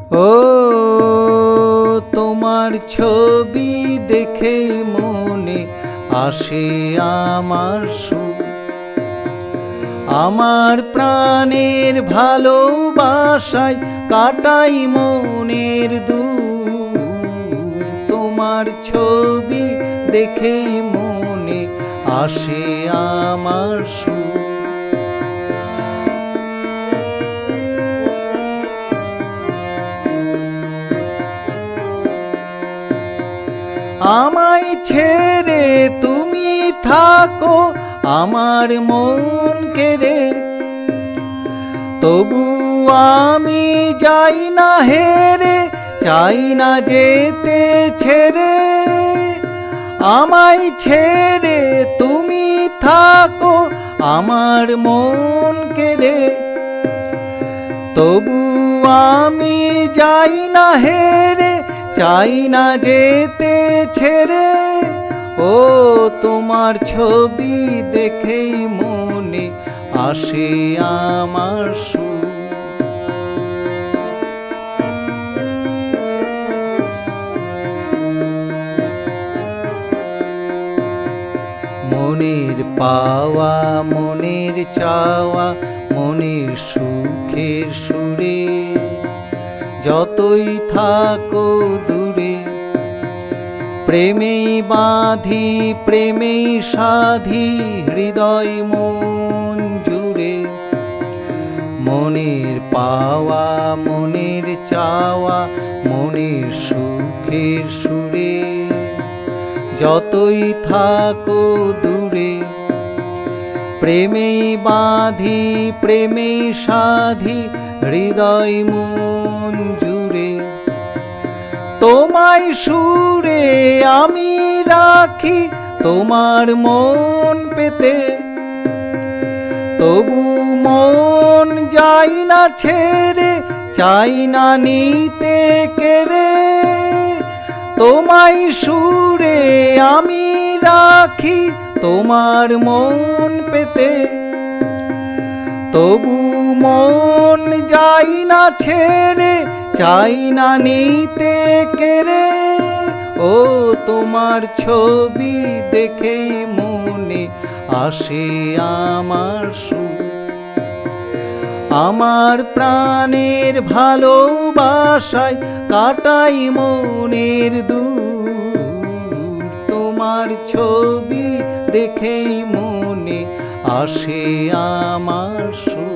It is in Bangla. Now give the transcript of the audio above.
ও তোমার ছবি দেখে মনে আসে আমার সুর, আমার প্রাণের ভালোবাসায় কাটাই মনের দূর। তোমার ছবি দেখে মনে আসে আমার সুর। আমায় ছেড়ে তুমি থাকো আমার মন কেড়ে, তবু আমি যাই না হেরে, চাই না যেতে ছেড়ে। আমায় ছেড়ে তুমি থাকো আমার মন কেড়ে, তবু আমি যাই না হেরে, চাই না যেতে ছেড়ে। ও তোমার ছবি দেখেই মনে আসে আমার সুর। মনের পাওয়া মনের চাওয়া মনের সুখের সুরে, যতই থাকো দূরে প্রেমেই বাঁধি প্রেমেই সাধি হৃদয় মন জুড়ে। মনের পাওয়া মনের চাওয়া মনের সুখের সুরে, যতই থাকো দূরে প্রেমেই বাঁধি প্রেমেই সাধি হৃদয় মন জুড়ে। তোমায় সুরে আমি রাখি তোমার মন পেতে, তবু মন যাই না ছেড়ে, চাই না নিতে কেড়ে। তোমায় সুরে আমি রাখি তোমার মন পেতে, তবু মন যাই না ছেড়ে, চাই না নিতে কেড়ে। ও তোমার ছবি দেখেই মনে আসে আমার সুর, আমার প্রাণের ভালোবাসায় কাটাই মনের দূর। তোমার ছবি দেখেই মনে আসে আমার সুর।